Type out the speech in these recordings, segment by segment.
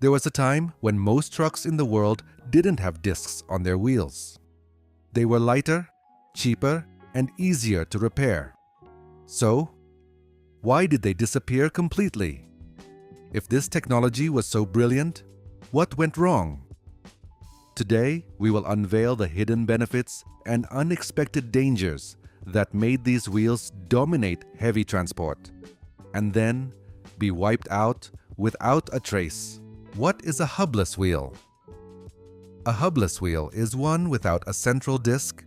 There was a time when most trucks in the world didn't have discs on their wheels. They were lighter, cheaper, and easier to repair. So, why did they disappear completely? If this technology was so brilliant, what went wrong? Today, we will unveil the hidden benefits and unexpected dangers that made these wheels dominate heavy transport, and then be wiped out without a trace. What is a hubless wheel? A hubless wheel is one without a central disc.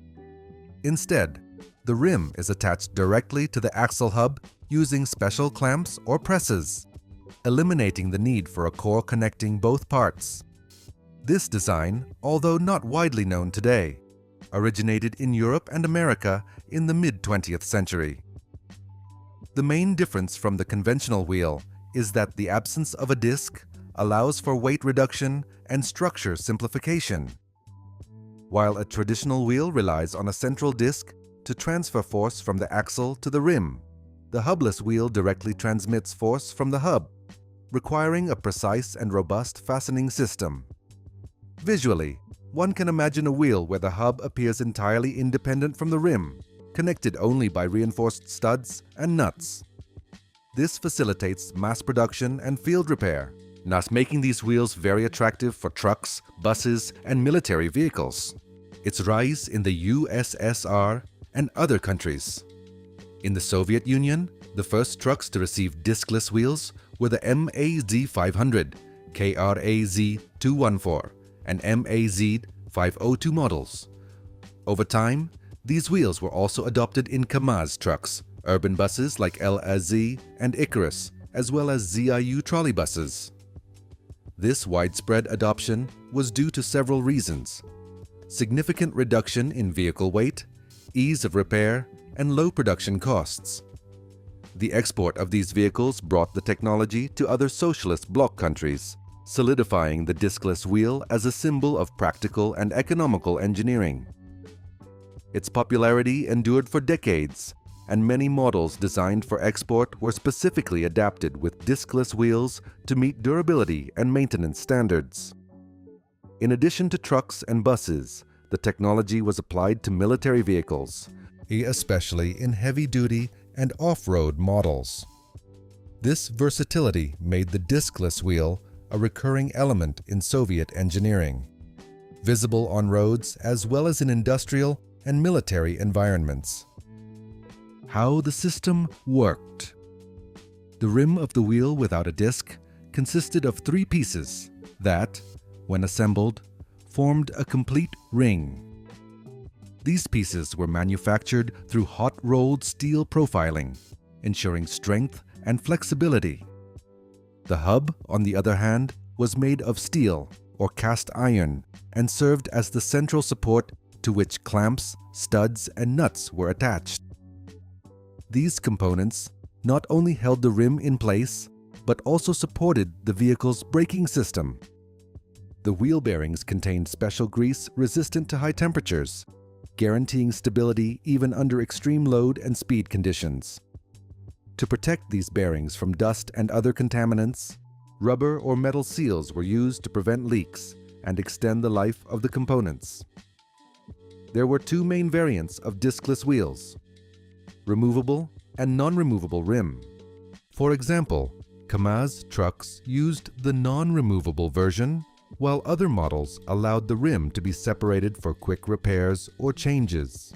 Instead, the rim is attached directly to the axle hub using special clamps or presses, eliminating the need for a core connecting both parts. This design, although not widely known today, originated in Europe and America in the mid-20th century. The main difference from the conventional wheel is that the absence of a disc allows for weight reduction and structure simplification. While a traditional wheel relies on a central disc to transfer force from the axle to the rim, the hubless wheel directly transmits force from the hub, requiring a precise and robust fastening system. Visually, one can imagine a wheel where the hub appears entirely independent from the rim, connected only by reinforced studs and nuts. This facilitates mass production and field repair, thus making these wheels very attractive for trucks, buses, and military vehicles. Its rise in the USSR and other countries. In the Soviet Union, the first trucks to receive discless wheels were the MAZ-500, KRAZ-214, and MAZ-502 models. Over time, these wheels were also adopted in KAMAZ trucks, urban buses like LAZ and Icarus, as well as ZIU trolleybuses. This widespread adoption was due to several reasons: significant reduction in vehicle weight, ease of repair, and low production costs. The export of these vehicles brought the technology to other socialist bloc countries, solidifying the discless wheel as a symbol of practical and economical engineering. Its popularity endured for decades, and many models designed for export were specifically adapted with discless wheels to meet durability and maintenance standards. In addition to trucks and buses, the technology was applied to military vehicles, especially in heavy-duty and off-road models. This versatility made the discless wheel a recurring element in Soviet engineering, visible on roads as well as in industrial and military environments. How the system worked. The rim of the wheel without a disc consisted of 3 pieces that, when assembled, formed a complete ring. These pieces were manufactured through hot-rolled steel profiling, ensuring strength and flexibility. The hub, on the other hand, was made of steel or cast iron and served as the central support to which clamps, studs, and nuts were attached. These components not only held the rim in place, but also supported the vehicle's braking system. The wheel bearings contained special grease resistant to high temperatures, guaranteeing stability even under extreme load and speed conditions. To protect these bearings from dust and other contaminants, rubber or metal seals were used to prevent leaks and extend the life of the components. There were 2 main variants of discless wheels: removable and non-removable rim. For example, KAMAZ trucks used the non-removable version, while other models allowed the rim to be separated for quick repairs or changes.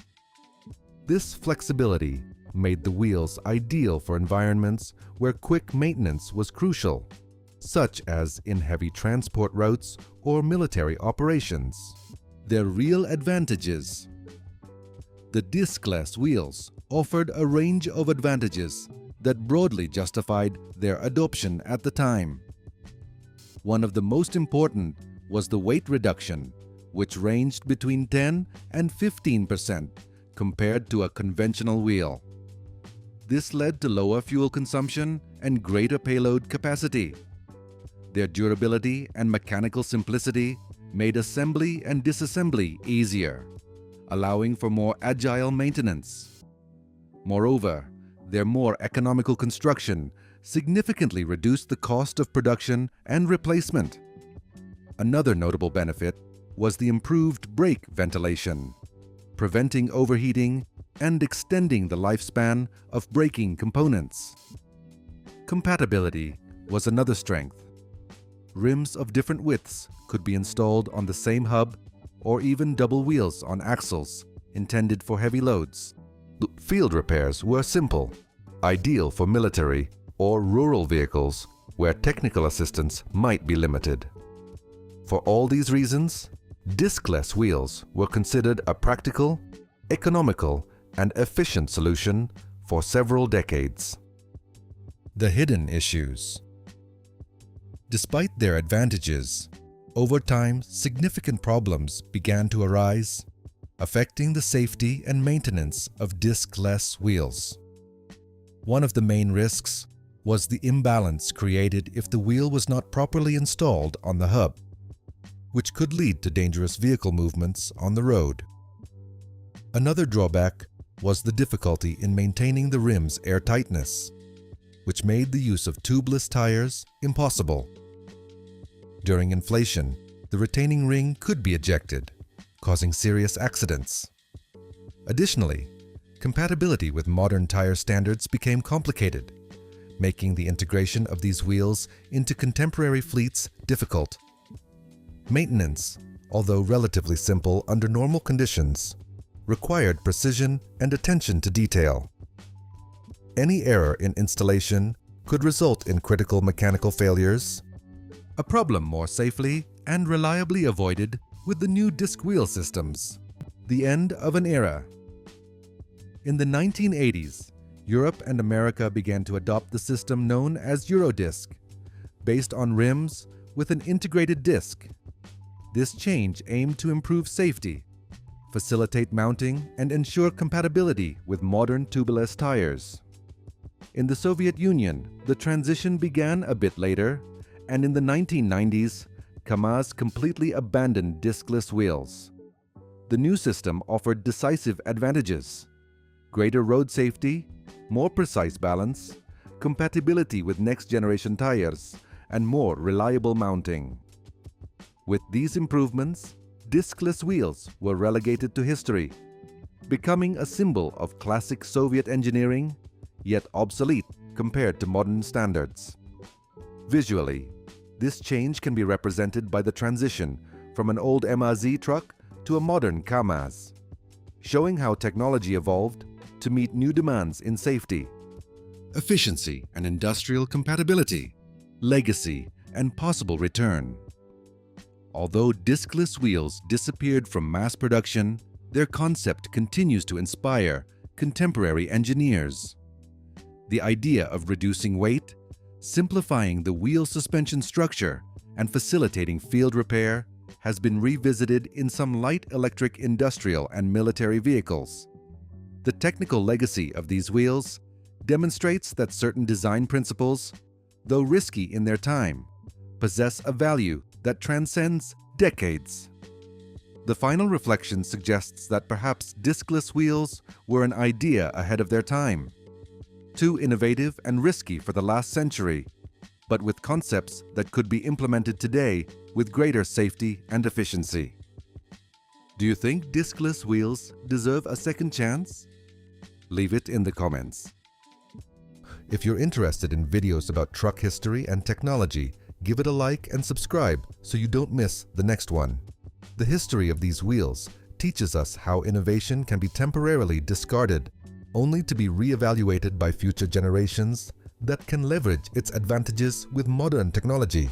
This flexibility made the wheels ideal for environments where quick maintenance was crucial, such as in heavy transport routes or military operations. Their real advantages. The discless wheels offered a range of advantages that broadly justified their adoption at the time. One of the most important was the weight reduction, which ranged between 10 and 15% compared to a conventional wheel. This led to lower fuel consumption and greater payload capacity. Their durability and mechanical simplicity made assembly and disassembly easier, allowing for more agile maintenance. Moreover, their more economical construction significantly reduced the cost of production and replacement. Another notable benefit was the improved brake ventilation, preventing overheating and extending the lifespan of braking components. Compatibility was another strength. Rims of different widths could be installed on the same hub or even double wheels on axles intended for heavy loads. Field repairs were simple, ideal for military or rural vehicles where technical assistance might be limited. For all these reasons, discless wheels were considered a practical, economical, and efficient solution for several decades. The hidden issues. Despite their advantages, over time significant problems began to arise, affecting the safety and maintenance of discless wheels. One of the main risks was the imbalance created if the wheel was not properly installed on the hub, which could lead to dangerous vehicle movements on the road. Another drawback was the difficulty in maintaining the rim's airtightness, which made the use of tubeless tires impossible. During inflation, the retaining ring could be ejected, causing serious accidents. Additionally, compatibility with modern tire standards became complicated, making the integration of these wheels into contemporary fleets difficult. Maintenance, although relatively simple under normal conditions, required precision and attention to detail. Any error in installation could result in critical mechanical failures, a problem more safely and reliably avoided with the new disc wheel systems. The end of an era. In the 1980s, Europe and America began to adopt the system known as Eurodisc, based on rims with an integrated disc. This change aimed to improve safety, facilitate mounting, and ensure compatibility with modern tubeless tires. In the Soviet Union, the transition began a bit later, and in the 1990s, KAMAZ completely abandoned discless wheels. The new system offered decisive advantages: greater road safety, more precise balance, compatibility with next-generation tires, and more reliable mounting. With these improvements, discless wheels were relegated to history, becoming a symbol of classic Soviet engineering, yet obsolete compared to modern standards. Visually, this change can be represented by the transition from an old MAZ truck to a modern KAMAZ, showing how technology evolved to meet new demands in safety, efficiency and industrial compatibility, legacy, and possible return. Although discless wheels disappeared from mass production, their concept continues to inspire contemporary engineers. The idea of reducing weight, simplifying the wheel suspension structure, and facilitating field repair has been revisited in some light electric industrial and military vehicles. The technical legacy of these wheels demonstrates that certain design principles, though risky in their time, possess a value that transcends decades. The final reflection suggests that perhaps discless wheels were an idea ahead of their time, too innovative and risky for the last century, but with concepts that could be implemented today with greater safety and efficiency. Do you think discless wheels deserve a second chance? Leave it in the comments. If you're interested in videos about truck history and technology, give it a like and subscribe so you don't miss the next one. The history of these wheels teaches us how innovation can be temporarily discarded, only to be re-evaluated by future generations that can leverage its advantages with modern technology.